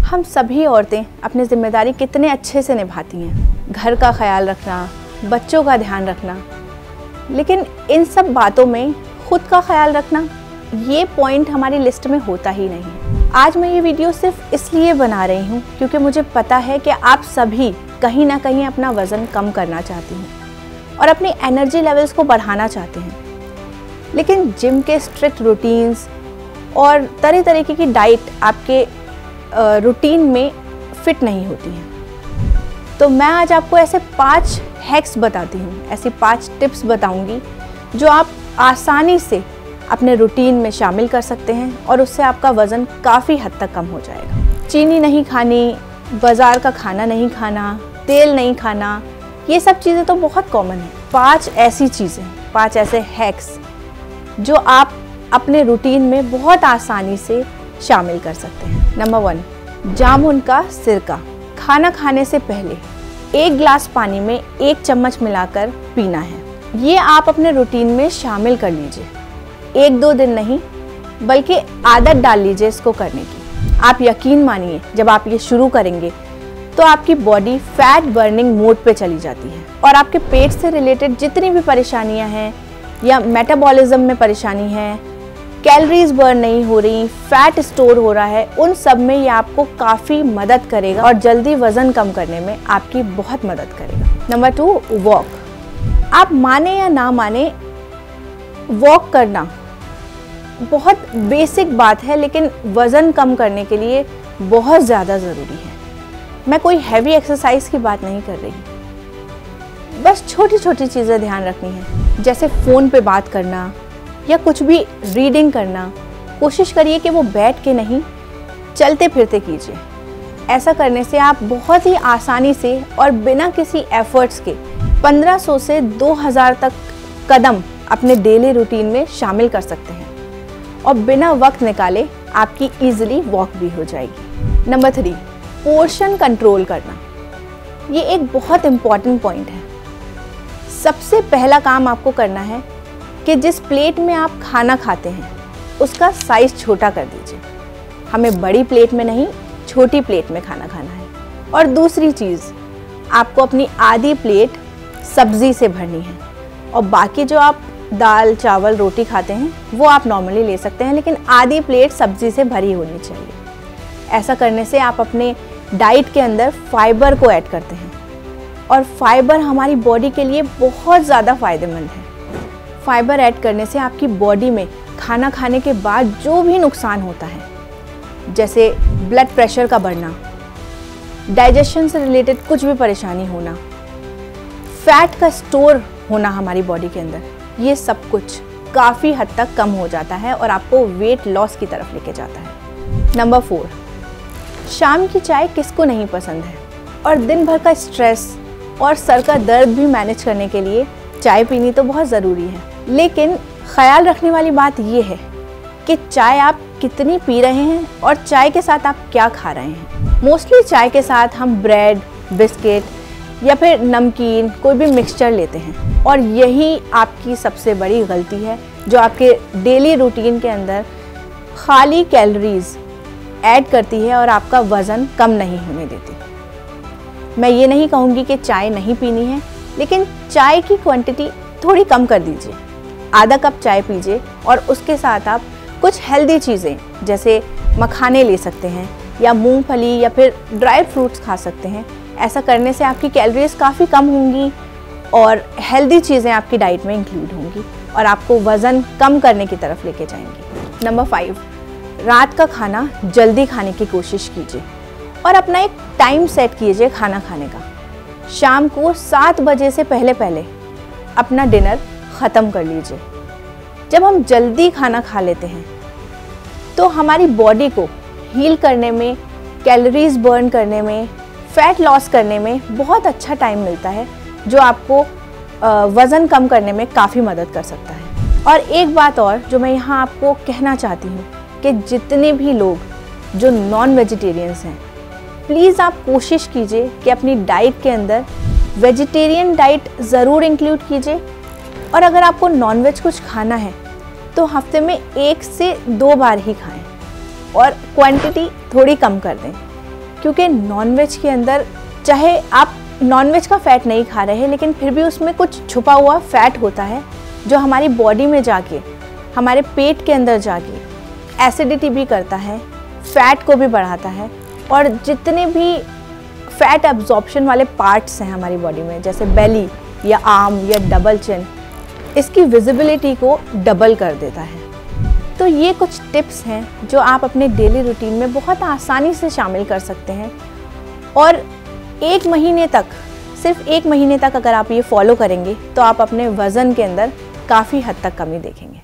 हम सभी औरतें अपनी जिम्मेदारी कितने अच्छे से निभाती हैं, घर का ख्याल रखना, बच्चों का ध्यान रखना, लेकिन इन सब बातों में खुद का ख्याल रखना, ये पॉइंट हमारी लिस्ट में होता ही नहीं। आज मैं ये वीडियो सिर्फ इसलिए बना रही हूँ क्योंकि मुझे पता है कि आप सभी कहीं ना कहीं अपना वज़न कम करना चाहती हैं और अपनी एनर्जी लेवल्स को बढ़ाना चाहते हैं, लेकिन जिम के स्ट्रिक्ट रूटीन्स और तरह तरीके की डाइट आपके रूटीन में फिट नहीं होती हैं। तो मैं आज आपको ऐसे 5 हैक्स बताती हूँ, ऐसी 5 टिप्स बताऊँगी जो आप आसानी से अपने रूटीन में शामिल कर सकते हैं और उससे आपका वज़न काफ़ी हद तक कम हो जाएगा। चीनी नहीं खानी, बाज़ार का खाना नहीं खाना, तेल नहीं खाना, ये सब चीज़ें तो बहुत कॉमन है। 5 ऐसी चीज़ें, 5 ऐसे हैक्स जो आप अपने रूटीन में बहुत आसानी से शामिल कर सकते हैं। नंबर 1, जामुन का सिरका। खाना खाने से पहले 1 गिलास पानी में 1 चम्मच मिलाकर पीना है। ये आप अपने रूटीन में शामिल कर लीजिए। 1-2 दिन नहीं, बल्कि आदत डाल लीजिए इसको करने की। आप यकीन मानिए, जब आप ये शुरू करेंगे तो आपकी बॉडी फैट बर्निंग मोड पे चली जाती है और आपके पेट से रिलेटेड जितनी भी परेशानियां हैं या मेटाबॉलिज्म में परेशानी है, कैलोरीज बर्न नहीं हो रही, फैट स्टोर हो रहा है, उन सब में ये आपको काफ़ी मदद करेगा और जल्दी वज़न कम करने में आपकी बहुत मदद करेगा। Number 2, walk. आप माने या ना माने, वॉक करना बहुत बेसिक बात है, लेकिन वज़न कम करने के लिए बहुत ज़्यादा ज़रूरी है। मैं कोई हैवी एक्सरसाइज की बात नहीं कर रही, बस छोटी छोटी चीज़ें ध्यान रखनी है, जैसे फ़ोन पे बात करना या कुछ भी रीडिंग करना। कोशिश करिए कि वो बैठ के नहीं, चलते फिरते कीजिए। ऐसा करने से आप बहुत ही आसानी से और बिना किसी एफर्ट्स के 1500 से 2000 तक कदम अपने डेली रूटीन में शामिल कर सकते हैं और बिना वक्त निकाले आपकी ईजिली वॉक भी हो जाएगी। नंबर 3, पोर्शन कंट्रोल करना। ये एक बहुत इम्पॉर्टेंट पॉइंट है। सबसे पहला काम आपको करना है कि जिस प्लेट में आप खाना खाते हैं उसका साइज़ छोटा कर दीजिए। हमें बड़ी प्लेट में नहीं, छोटी प्लेट में खाना खाना है। और दूसरी चीज़, आपको अपनी आधी प्लेट सब्ज़ी से भरनी है और बाकी जो आप दाल, चावल, रोटी खाते हैं वो आप नॉर्मली ले सकते हैं, लेकिन आधी प्लेट सब्ज़ी से भरी होनी चाहिए। ऐसा करने से आप अपने डाइट के अंदर फाइबर को ऐड करते हैं और फाइबर हमारी बॉडी के लिए बहुत ज़्यादा फ़ायदेमंद है। फाइबर ऐड करने से आपकी बॉडी में खाना खाने के बाद जो भी नुकसान होता है, जैसे ब्लड प्रेशर का बढ़ना, डाइजेशन से रिलेटेड कुछ भी परेशानी होना, फैट का स्टोर होना हमारी बॉडी के अंदर, ये सब कुछ काफ़ी हद तक कम हो जाता है और आपको वेट लॉस की तरफ लेके जाता है। नंबर 4, शाम की चाय किसको नहीं पसंद है और दिन भर का स्ट्रेस और सर का दर्द भी मैनेज करने के लिए चाय पीनी तो बहुत ज़रूरी है, लेकिन ख्याल रखने वाली बात ये है कि चाय आप कितनी पी रहे हैं और चाय के साथ आप क्या खा रहे हैं। मोस्टली चाय के साथ हम ब्रेड, बिस्किट या फिर नमकीन, कोई भी मिक्सचर लेते हैं और यही आपकी सबसे बड़ी गलती है जो आपके डेली रूटीन के अंदर खाली कैलोरीज ऐड करती है और आपका वज़न कम नहीं होने देती। मैं ये नहीं कहूँगी कि चाय नहीं पीनी है, लेकिन चाय की क्वांटिटी थोड़ी कम कर दीजिए। आधा कप चाय पीजिए और उसके साथ आप कुछ हेल्दी चीज़ें जैसे मखाने ले सकते हैं या मूंगफली या फिर ड्राई फ्रूट्स खा सकते हैं। ऐसा करने से आपकी कैलोरीज काफ़ी कम होंगी और हेल्दी चीज़ें आपकी डाइट में इंक्लूड होंगी और आपको वज़न कम करने की तरफ लेके जाएंगी। नंबर 5, रात का खाना जल्दी खाने की कोशिश कीजिए और अपना एक टाइम सेट कीजिए खाना खाने का। शाम को 7 बजे से पहले पहले अपना डिनर ख़त्म कर लीजिए। जब हम जल्दी खाना खा लेते हैं तो हमारी बॉडी को हील करने में, कैलोरीज बर्न करने में, फैट लॉस करने में बहुत अच्छा टाइम मिलता है जो आपको वज़न कम करने में काफ़ी मदद कर सकता है। और एक बात और जो मैं यहाँ आपको कहना चाहती हूँ कि जितने भी लोग जो नॉन वेजिटेरियंस हैं, प्लीज़ आप कोशिश कीजिए कि अपनी डाइट के अंदर वेजिटेरियन डाइट ज़रूर इंक्लूड कीजिए। और अगर आपको नॉनवेज कुछ खाना है तो हफ्ते में 1 से 2 बार ही खाएं और क्वांटिटी थोड़ी कम कर दें, क्योंकि नॉनवेज के अंदर चाहे आप नॉनवेज का फ़ैट नहीं खा रहे हैं लेकिन फिर भी उसमें कुछ छुपा हुआ फ़ैट होता है जो हमारी बॉडी में जाके, हमारे पेट के अंदर जाके एसिडिटी भी करता है, फ़ैट को भी बढ़ाता है और जितने भी फ़ैट एब्जॉर्प्शन वाले पार्ट्स हैं हमारी बॉडी में, जैसे बेली या आर्म या डबल चिन, इसकी विजिबिलिटी को डबल कर देता है। तो ये कुछ टिप्स हैं जो आप अपने डेली रूटीन में बहुत आसानी से शामिल कर सकते हैं और 1 महीने तक, सिर्फ 1 महीने तक अगर आप ये फॉलो करेंगे तो आप अपने वज़न के अंदर काफ़ी हद तक कमी देखेंगे।